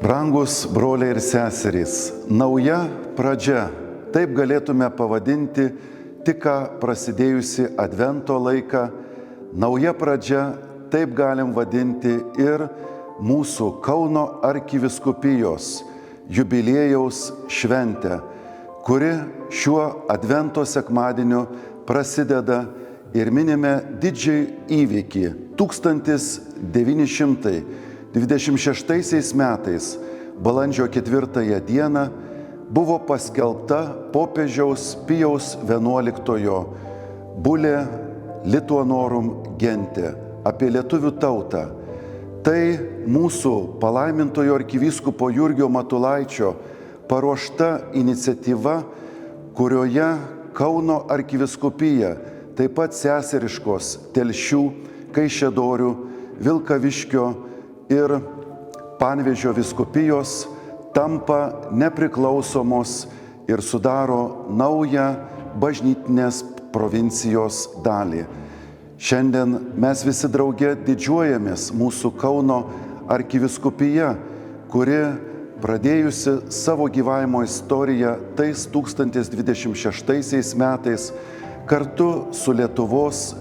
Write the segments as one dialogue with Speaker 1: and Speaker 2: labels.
Speaker 1: Brangus broliai ir seserys, nauja pradžia, taip galėtume pavadinti tik ką prasidėjusi Advento laiką. Nauja pradžia, taip galim vadinti ir mūsų Kauno arkivyskupijos jubiliejaus šventę, kuri šiuo Advento sekmadieniu prasideda ir minime didžiai įvykį. 1926 metais, balandžio 4 dieną, buvo paskelbta popiežiaus Pijaus XI bulė Lituanorum gente apie lietuvių tautą. Tai mūsų palaimintojo arkivyskupo Jurgio Matulaičio paruošta iniciatyva, kurioje Kauno arkivyskupija, taip pat seseriškos Telšių, Kaišiadorių, Vilkaviškio ir Panevėžio vyskupijos tampa nepriklausomos ir sudaro naują bažnytinės provincijos dalį. Šiandien mes visi drauge didžiuojamės mūsų Kauno arkivyskupija, kuri pradėjusi savo gyvavimo istoriją tais 1026 metais kartu su Lietuvos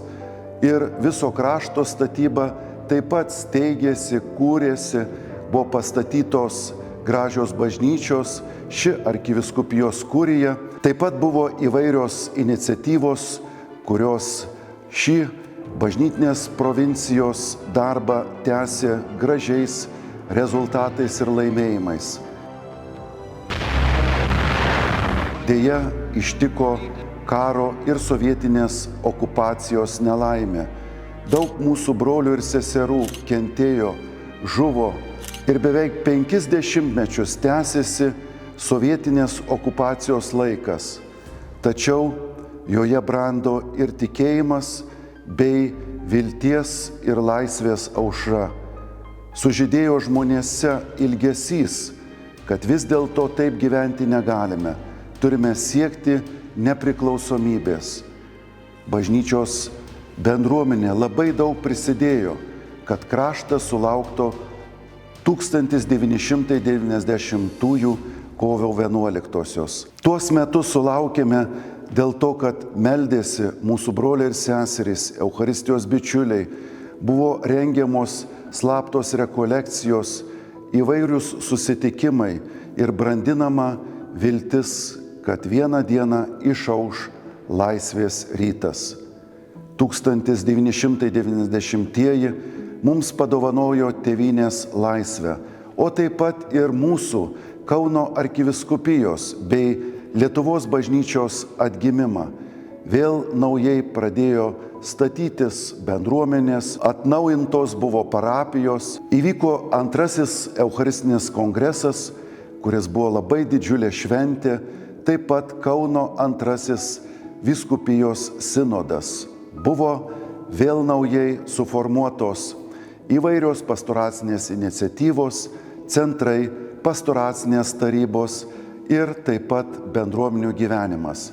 Speaker 1: ir viso krašto statyba taip pat steigėsi, kūrėsi, buvo pastatytos gražios bažnyčios, ši arkivyskupijos kurija. Taip pat buvo įvairios iniciatyvos, kurios šį bažnytinės provincijos darbą tęsė gražiais rezultatais ir laimėjimais. Deja, ištiko karo ir sovietinės okupacijos nelaimė. Daug mūsų brolių ir seserų kentėjo, žuvo ir beveik 50 metus tęsėsi sovietinės okupacijos laikas. Tačiau joje brando ir tikėjimas bei vilties ir laisvės aušra. Sužydėjo žmonėse ilgesys, kad vis dėlto taip gyventi negalime. Turime siekti nepriklausomybės. Bažnyčios bendruomenė labai daug prisidėjo, kad kraštas sulauktų 1990 kovo 11. Tuos metus sulaukėme dėl to, kad meldėsi mūsų broliai ir seserys, Eucharistijos bičiuliai, buvo rengiamos slaptos rekolekcijos, įvairius susitikimai ir brandinama viltis, kad vieną dieną išauš laisvės rytas. 1990-ieji mums padovanojo tėvynės laisvę, o taip pat ir mūsų Kauno arkivyskupijos bei Lietuvos bažnyčios atgimimą. Vėl naujai pradėjo statytis bendruomenės, atnaujintos buvo parapijos, įvyko antrasis Eucharistinis kongresas, kuris buvo labai didžiulė šventė, taip pat Kauno antrasis vyskupijos sinodas. Buvo vėl naujai suformuotos įvairios pastoracinės iniciatyvos, centrai, pastoracinės tarybos ir taip pat bendruomenių gyvenimas.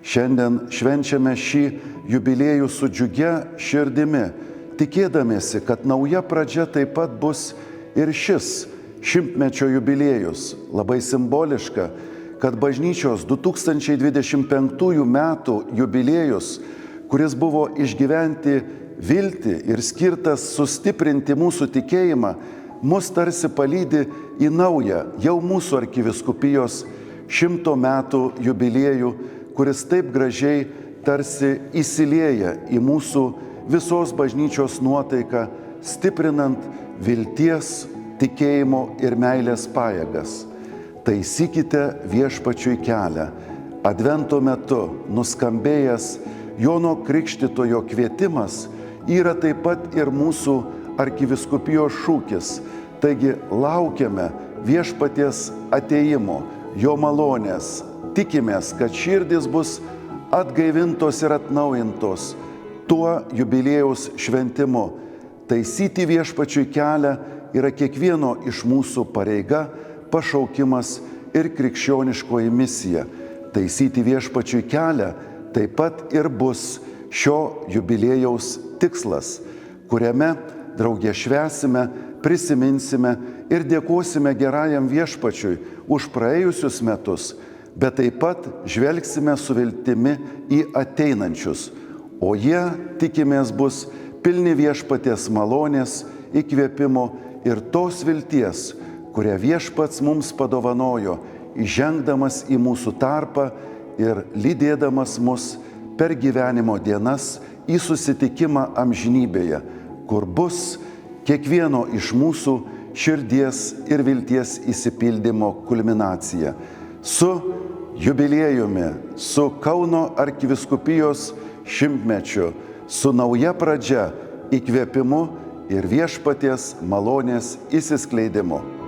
Speaker 1: Šiandien švenčiame šį jubiliejų su džiugia širdimi, tikėdamiesi, kad nauja pradžia taip pat bus ir šis šimtmečio jubiliejus. Labai simboliška, kad bažnyčios 2025 metų jubiliejus, kuris buvo išgyventi viltį ir skirtas sustiprinti mūsų tikėjimą, mus tarsi palydi į naują, jau mūsų arkivyskupijos 100 metų jubiliejų, kuris taip gražiai tarsi įsilieja į mūsų visos bažnyčios nuotaiką, stiprinant vilties, tikėjimo ir meilės pajėgas. Taisykite viešpačiui kelią. Advento metu nuskambėjęs Jono Krikštytojo kvietimas yra taip pat ir mūsų arkivyskupijos šūkis. Taigi laukiame viešpaties atėjimo, jo malonės. Tikimės, kad širdys bus atgaivintos ir atnaujintos tuo jubiliejaus šventimu. Taisyti viešpačiui kelią yra kiekvieno iš mūsų pareiga, pašaukimas ir krikščioniškoji misija. Taisyti viešpačiui kelią taip pat ir bus šio jubiliejaus tikslas, kuriame drauge švęsime, prisiminsime ir dėkosime gerajam Viešpačiui už praėjusius metus, bet taip pat žvelgsime su viltimi į ateinančius, o jie, tikimės, bus pilni Viešpaties malonės, įkvėpimo ir tos vilties, kurią Viešpats mums padovanojo, įžengdamas į mūsų tarpą ir lydėdamas mus per gyvenimo dienas į susitikimą amžinybėje, kur bus kiekvieno iš mūsų širdies ir vilties išsipildymo kulminacija. Su jubiliejumi, su Kauno arkivyskupijos šimtmečiu, su nauja pradžia, įkvėpimu ir Viešpaties malonės išsiskleidimu.